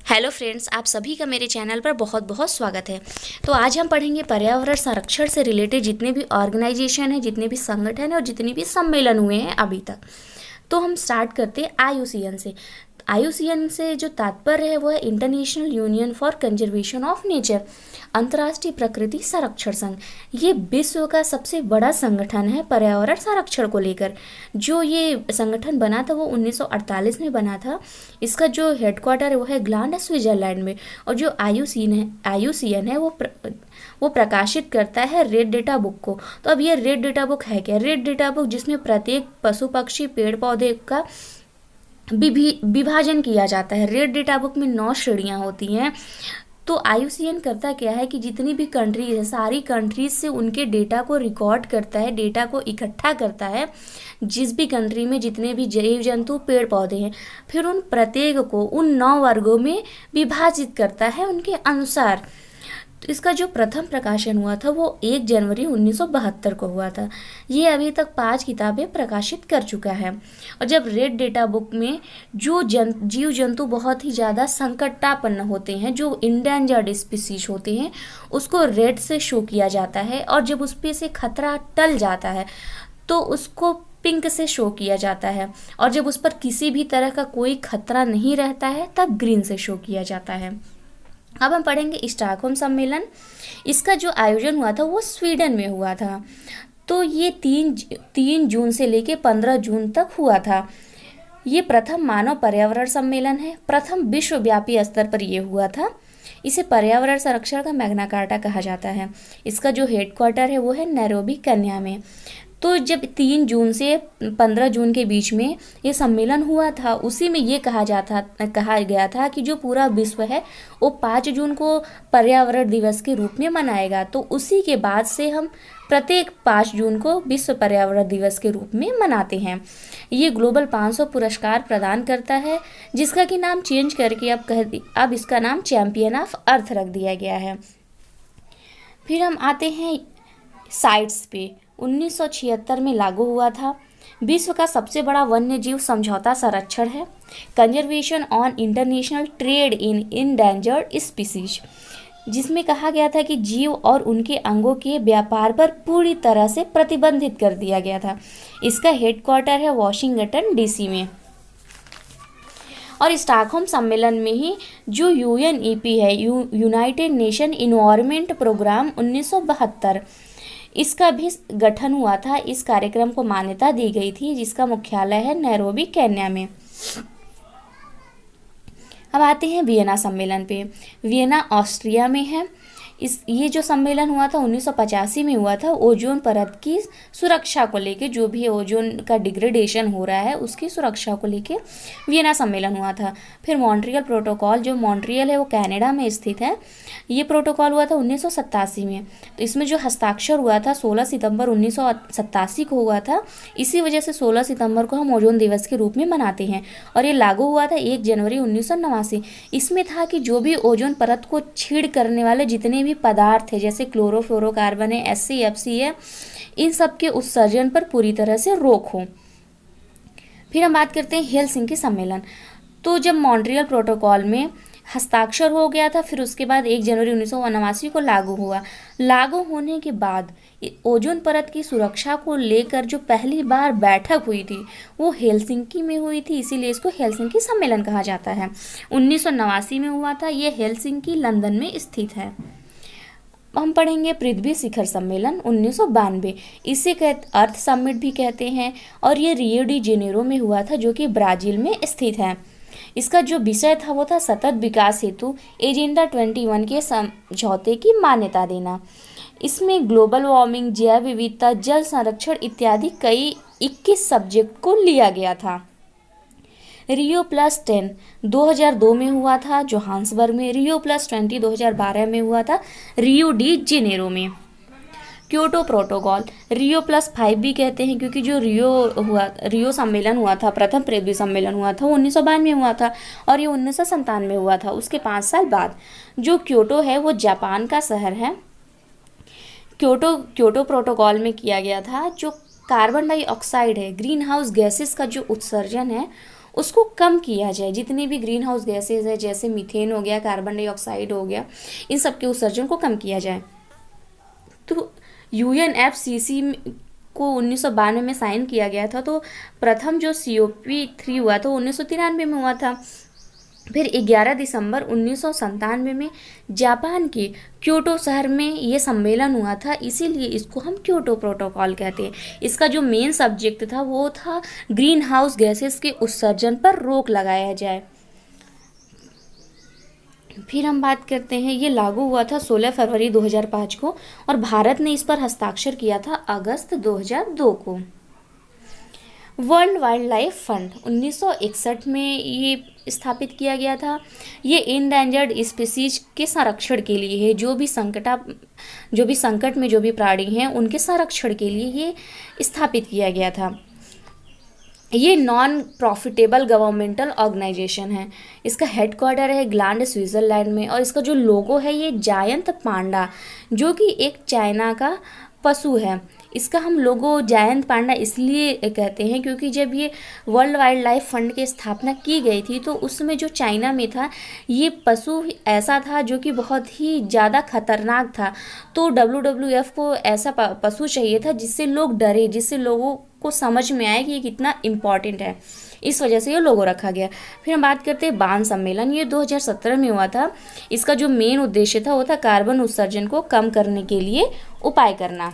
Hello friends, आप सभी का मेरे चैनल पर बहुत बहुत स्वागत है। तो आज हम पढ़ेंगे पर्यावरण संरक्षण से रिलेटेड जितने भी ऑर्गेनाइजेशन हैं, जितने भी संगठन हैं और जितने भी सम्मेलन हुए हैं अभी तक। तो हम स्टार्ट करते हैं आईयूसीएन से। आईयूसीएन से जो तात्पर्य है वो है international union for conservation of nature, अंतर्राष्ट्रीय प्रकृति संरक्षण संघ। ये विश्व का सबसे बड़ा संगठन है पर्यावरण संरक्षण को लेकर। जो ये संगठन बना था वो 1948 में बना था। इसका जो हेडक्वार्टर है वो है ग्लांड, स्विट्जरलैंड में। और जो आईयूसीएन है वो प्रकाशित करता है रेड डेटा बुक को। तो अब ये रेड डेटा बुक है क्या? रेड डेटा बुक जिसमें प्रत्येक पशु पक्षी पेड़ पौधे का विभाजन किया जाता है। रेड डेटा बुक में 9 श्रेणियां होती हैं। तो आईयूसीएन करता क्या है कि जितनी भी कंट्रीज है, सारी कंट्रीज से उनके डेटा को रिकॉर्ड करता है, डेटा को इकट्ठा करता है। जिस भी कंट्री में जितने भी जीव जंतु पेड़ पौधे हैं, फिर उन प्रत्येक को उन 9 वर्गों में विभाजित करता है उनके अनुसार। तो इसका जो प्रथम प्रकाशन हुआ था वो 1 जनवरी 1972 को हुआ था। ये अभी तक 5 किताबें प्रकाशित कर चुका है। और जब रेड डेटा बुक में जो जीव जंतु बहुत ही ज़्यादा संकटापन्न होते हैं, जो इंडेंजर्ड स्पीसीज होते हैं, उसको रेड से शो किया जाता है। और जब उस पे से खतरा टल जाता है तो उसको पिंक से शो किया जाता है। और जब उस पर किसी भी तरह का कोई खतरा नहीं रहता है तब ग्रीन से शो किया जाता है। अब हम पढ़ेंगे स्टॉकहोम सम्मेलन। इसका जो आयोजन हुआ था वो स्वीडन में हुआ था। तो ये 3 जून से लेके 15 जून तक हुआ था। ये प्रथम मानव पर्यावरण सम्मेलन है। प्रथम विश्वव्यापी स्तर पर यह हुआ था। इसे पर्यावरण संरक्षण का मैग्ना कार्टा कहा जाता है। इसका जो हेडक्वार्टर है वो है नैरोबी, केन्या में। तो जब 3 जून से 15 जून के बीच में ये सम्मेलन हुआ था, उसी में ये कहा गया था कि जो पूरा विश्व है वो 5 जून को पर्यावरण दिवस के रूप में मनाएगा। तो उसी के बाद से हम प्रत्येक 5 जून को विश्व पर्यावरण दिवस के रूप में मनाते हैं। ये ग्लोबल 500 पुरस्कार प्रदान करता है, जिसका कि नाम चेंज करके अब इसका नाम चैंपियन ऑफ अर्थ रख दिया गया है। फिर हम आते हैं साइट्स पे। 1976 में लागू हुआ था। विश्व का सबसे बड़ा वन्य जीव समझौता संरक्षण है, conservation on international trade in endangered species, जिसमें कहा गया था कि जीव और उनके अंगों के व्यापार पर पूरी तरह से प्रतिबंधित कर दिया गया था। इसका हेडक्वार्टर है वॉशिंगटन डीसी में। और स्टॉकहोम सम्मेलन में ही जो यूएनईपी है, यूनाइटेड नेशन इन्वायरमेंट प्रोग्राम 1972, इसका भी गठन हुआ था। इस कार्यक्रम को मान्यता दी गई थी, जिसका मुख्यालय है नैरोबी, केन्या में। अब आते हैं वियना सम्मेलन पे। वियना ऑस्ट्रिया में है। ये जो सम्मेलन हुआ था 1985 में हुआ था। ओजोन परत की सुरक्षा को लेके, जो भी ओजोन का डिग्रेडेशन हो रहा है उसकी सुरक्षा को लेके वियना सम्मेलन हुआ था। फिर मॉन्ट्रियल प्रोटोकॉल, जो मॉन्ट्रियल है वो कनाडा में स्थित है। ये प्रोटोकॉल हुआ था 1987 में। तो इसमें जो हस्ताक्षर हुआ था 16 सितंबर 1987 को हुआ था। इसी वजह से 16 सितंबर को हम ओजोन दिवस के रूप में मनाते हैं। और ये लागू हुआ था 1 जनवरी 1989। इसमें था कि जो भी ओजोन परत को छीड़ करने वाले जितने भी पदार्थ है, जैसे क्लोरोफ्लोरोकार्बन है, एससी है, इन सब के उत्सर्जन पर पूरी तरह से रोक हो। फिर हम बात करते हैं हेलसिंकी सम्मेलन। तो जब मॉन्ट्रियल प्रोटोकॉल में हस्ताक्षर हो गया था, फिर उसके बाद 1 जनवरी 1989 को लागू हुआ। लागू होने के बाद ओजोन परत की सुरक्षा को लेकर जो पहली बार बैठक हुई थी वो हेलसिंकी में हुई थी, इसीलिए इसको हेलसिंकी सम्मेलन कहा जाता है। 1989 में हुआ था। ये हेलसिंकी लंदन में स्थित है। हम पढ़ेंगे पृथ्वी शिखर सम्मेलन 1992। इसे अर्थ समिट भी कहते हैं। और ये रियो डी जेनेरो में हुआ था, जो कि ब्राजील में स्थित है। इसका जो विषय था वो था सतत विकास हेतु एजेंडा 21 के समझौते की मान्यता देना। इसमें ग्लोबल वार्मिंग, जैव विविधता, जल संरक्षण इत्यादि कई 21 सब्जेक्ट को लिया गया था। Rio+10 2002 में हुआ था जोहान्सबर्ग में। Rio+20 2012 में हुआ था रियो डी जेनेरो में। क्योटो प्रोटोकॉल, Rio+5 भी कहते हैं, क्योंकि जो रियो सम्मेलन हुआ था, प्रथम पृथ्वी सम्मेलन हुआ था वो 1992 में हुआ था और ये 1997 में हुआ था। उसके 5 साल बाद जो क्योटो है वो जापान का शहर है। क्योटो प्रोटोकॉल में किया गया था जो कार्बन डाइऑक्साइड है, ग्रीन हाउस गैसेस का जो उत्सर्जन है उसको कम किया जाए। जितनी भी ग्रीन हाउस गैसेज है, जैसे मीथेन हो गया, कार्बन डाइऑक्साइड हो गया, इन सब के उत्सर्जन को कम किया जाए। तो यूएनएफसीसी को 1992 में साइन किया गया था। तो प्रथम जो COP3 हुआ था 1993 में हुआ था। फिर 11 दिसंबर 1997 में जापान के क्योटो शहर में ये सम्मेलन हुआ था, इसीलिए इसको हम क्योटो प्रोटोकॉल कहते हैं। इसका जो मेन सब्जेक्ट था वो था ग्रीन हाउस गैसेस के उत्सर्जन पर रोक लगाया जाए। फिर हम बात करते हैं, ये लागू हुआ था 16 फरवरी 2005 को और भारत ने इस पर हस्ताक्षर किया था अगस्त 2002 को। वर्ल्ड वाइल्ड लाइफ फंड 1961 में ये स्थापित किया गया था। ये इंडेंजर्ड स्पीसीज के संरक्षण के लिए है। जो भी संकट में जो भी प्राणी हैं उनके संरक्षण के लिए ये स्थापित किया गया था। ये नॉन प्रॉफिटेबल गवर्नमेंटल ऑर्गेनाइजेशन है। इसका हेडक्वार्टर है इंग्लैंड स्विट्ज़रलैंड में और इसका जो लोगो है ये जायंत पांडा, जो कि एक चाइना का पशु है। इसका हम लोगो जायंत पांडा इसलिए कहते हैं क्योंकि जब ये वर्ल्ड वाइल्ड लाइफ फंड की स्थापना की गई थी तो उसमें जो चाइना में था ये पशु ऐसा था जो कि बहुत ही ज़्यादा खतरनाक था। तो WWF को ऐसा पशु चाहिए था जिससे लोग डरे, जिससे लोगों को समझ में आए कि ये कितना इम्पॉर्टेंट है। इस वजह से ये लोगो रखा गया। फिर हम बात करते हैं बार्न सम्मेलन, ये 2017 में हुआ था। इसका जो मेन उद्देश्य था वो था कार्बन उत्सर्जन को कम करने के लिए उपाय करना।